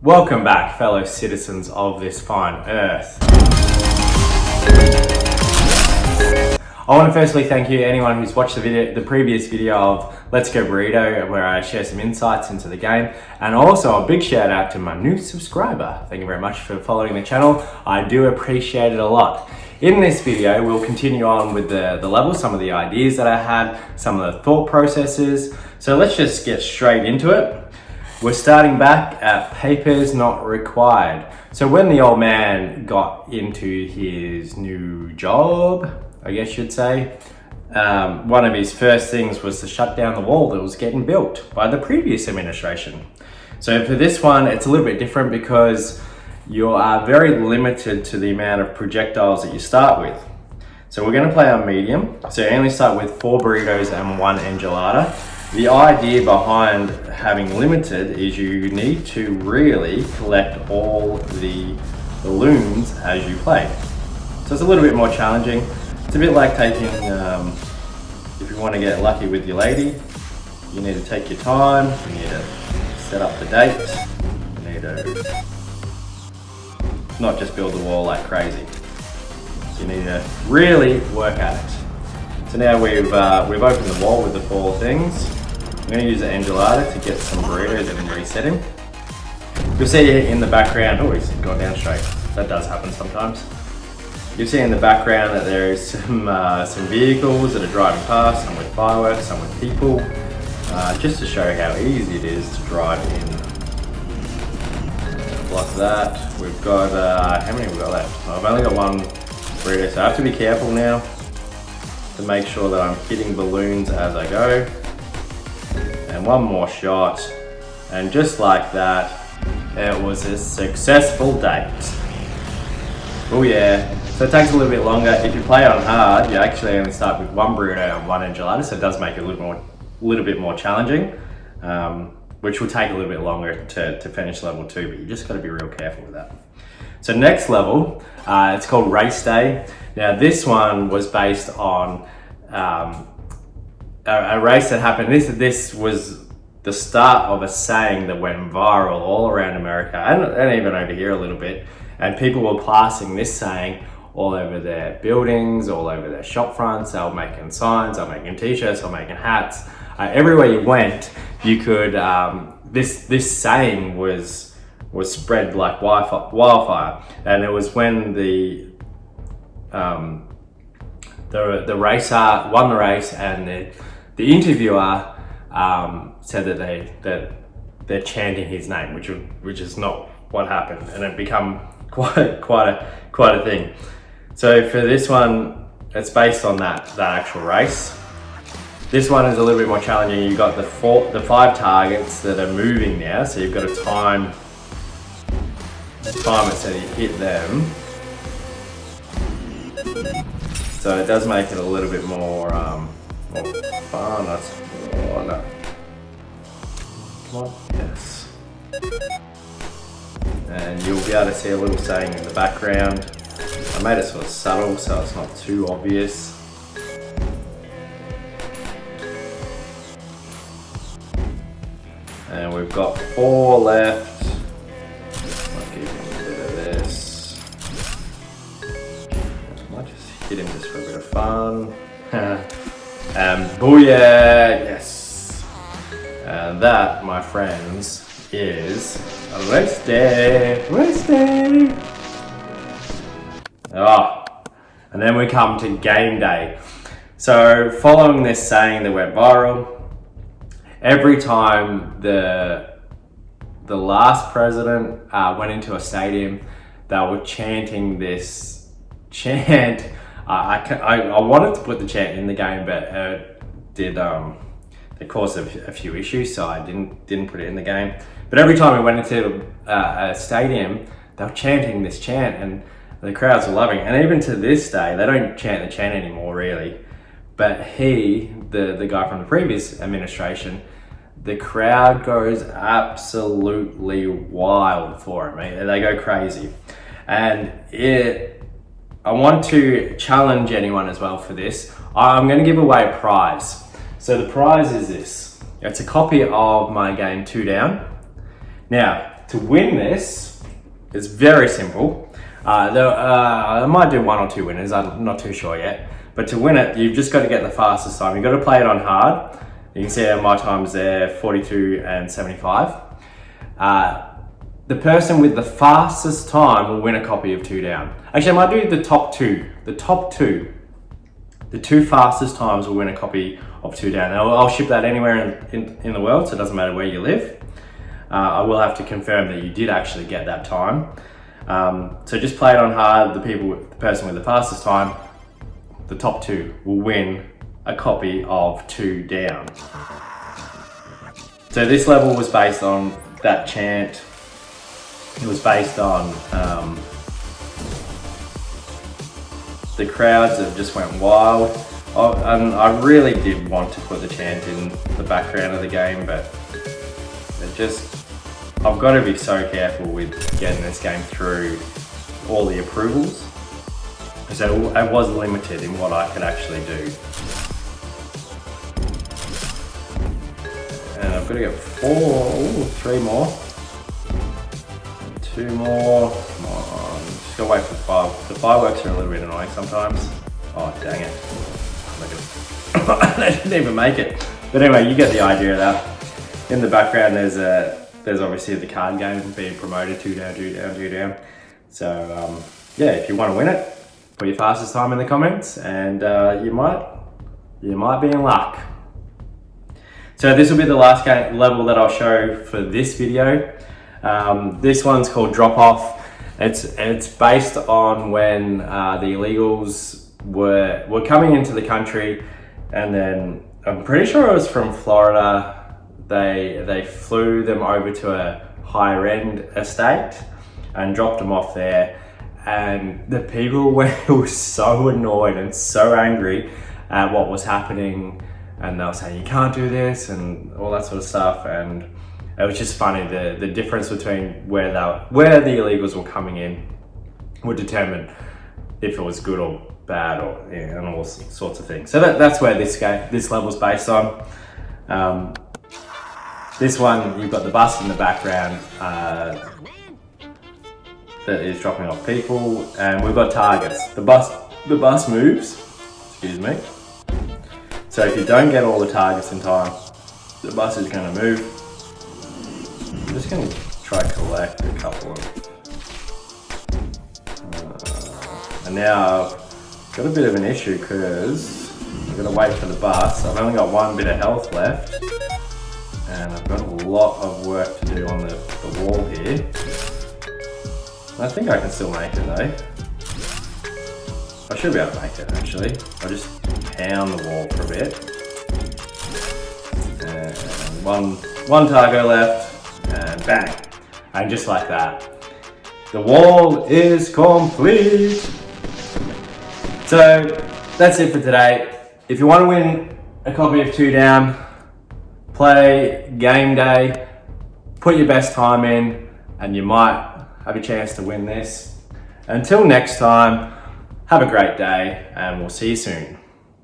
Welcome back, fellow citizens of this fine earth. I want to firstly thank you, anyone who's watched the previous video of Let's Go Burrito, where I share some insights into the game, and also a big shout out to my new subscriber. Thank you very much for following the channel. I do appreciate it a lot. In this video, we'll continue on with the levels, some of the ideas that I had, some of the thought processes. So let's just get straight into it. We're starting back at papers not required. So when the old man got into his new job, I guess you'd say, one of his first things was to shut down the wall that was getting built by the previous administration. So for this one, it's a little bit different because you are very limited to the amount of projectiles that you start with. So we're going to play on medium. So you only start with 4 burritos and 1 enchilada. The idea behind having limited is you need to really collect all the balloons as you play. So it's a little bit more challenging. It's a bit like taking, if you want to get lucky with your lady, you need to take your time, you need to set up the date, you need to not just build the wall like crazy. So you need to really work at it. So now we've opened the wall with the 4 things. I'm going to use the enchilada to get some burritos and reset him. You'll see in the background, oh, he's gone down straight. That does happen sometimes. You'll see in the background that there is some vehicles that are driving past, some with fireworks, some with people, just to show how easy it is to drive in. Like that. We've got, how many have we got left? I've only got 1 burrito, so I have to be careful now to make sure that I'm hitting balloons as I go. And 1 more shot, and just like that, it was a successful date. Oh yeah, so it takes a little bit longer. If you play on hard, you actually only start with 1 burrito and 1 enchilada, so it does make it a little bit more challenging, which will take a little bit longer to finish level 2, but you just got to be real careful with that. So next level, it's called Race Day. Now this one was based on a race that happened. This was the start of a saying that went viral all around America and even over here a little bit. And people were passing this saying all over their buildings, all over their shop fronts. They were making signs, they were making t-shirts, they were making hats. Everywhere you went, you could, this saying was spread like wildfire. And it was when the racer won the race, and the interviewer said that they're chanting his name, which is not what happened, and it become quite a thing. So for this one, it's based on that actual race. This one is a little bit more challenging. You've got the 5 targets that are moving now, so you've got to time it so you hit them. So it does make it a little bit more fun. Oh no. Come on, yes. And you'll be able to see a little saying in the background. I made it sort of subtle so it's not too obvious. And we've got 4 left. Might give him a bit of this. I might just hit him just for a bit of fun. Booyah, yes. And that, my friends, is a race day. Race day. And then we come to game day. So following this saying that went viral, every time the last president went into a stadium, they were chanting this chant. I wanted to put the chant in the game, but it caused a few issues, so I didn't put it in the game. But every time we went into a stadium, they were chanting this chant, and the crowds were loving it. And even to this day, they don't chant the chant anymore, really. But the guy from the previous administration, the crowd goes absolutely wild for him. They go crazy. And I want to challenge anyone as well for this. I'm going to give away a prize. So the prize is this. It's a copy of my game 2 Down. Now, to To win this, it's very simple. I might do 1 or 2 winners, I'm not too sure yet. But to win it, you've just got to get the fastest time. You've got to play it on hard. You can see my time's there, 42 and 75. The person with the fastest time will win a copy of 2 Down. Actually, I might do the top two. The 2 fastest times will win a copy of 2 Down. I'll ship that anywhere in the world, so it doesn't matter where you live. I will have to confirm that you did actually get that time. So just play it on hard. The person with the fastest time, the top 2 will win a copy of 2 Down. So this level was based on that chant. It was based on the crowds that just went wild. And I really did want to put the chant in the background of the game, but I've got to be so careful with getting this game through all the approvals. So I was limited in what I could actually do. And I've got to get 3 more. 2 more, come on, just gotta wait for 5. The fireworks are a little bit annoying sometimes. Oh, dang it. I didn't even make it. But anyway, you get the idea of that. In the background, there's obviously the card game being promoted, 2 Down, 2 Down, 2 Down. So yeah, if you want to win it, put your fastest time in the comments, and you might be in luck. So this will be the last level that I'll show for this video. This one's called Drop Off. It's based on when the illegals were coming into the country, and then I'm pretty sure it was from Florida. They flew them over to a higher end estate and dropped them off there. And the people were so annoyed and so angry at what was happening, and they were saying you can't do this and all that sort of stuff. And it was just funny, the difference between where the illegals were coming in would determine if it was good or bad, or and all sorts of things. So that's where this level's based on. This one, you've got the bus in the background that is dropping off people, and we've got targets. The bus moves, excuse me. So if you don't get all the targets in time, the bus is going to move. I'm just going to try to collect a couple of... and now I've got a bit of an issue because I'm going to wait for the bus. I've only got 1 bit of health left, and I've got a lot of work to do on the wall here. I think I can still make it though. I should be able to make it actually. I'll just pound the wall for a bit. And one target left, and bang. And just like that, the wall is complete. So that's it for today. If you want to win a copy of 2 Down, play game day, put your best time in, and you might have a chance to win this. Until next time, have a great day, and we'll see you soon.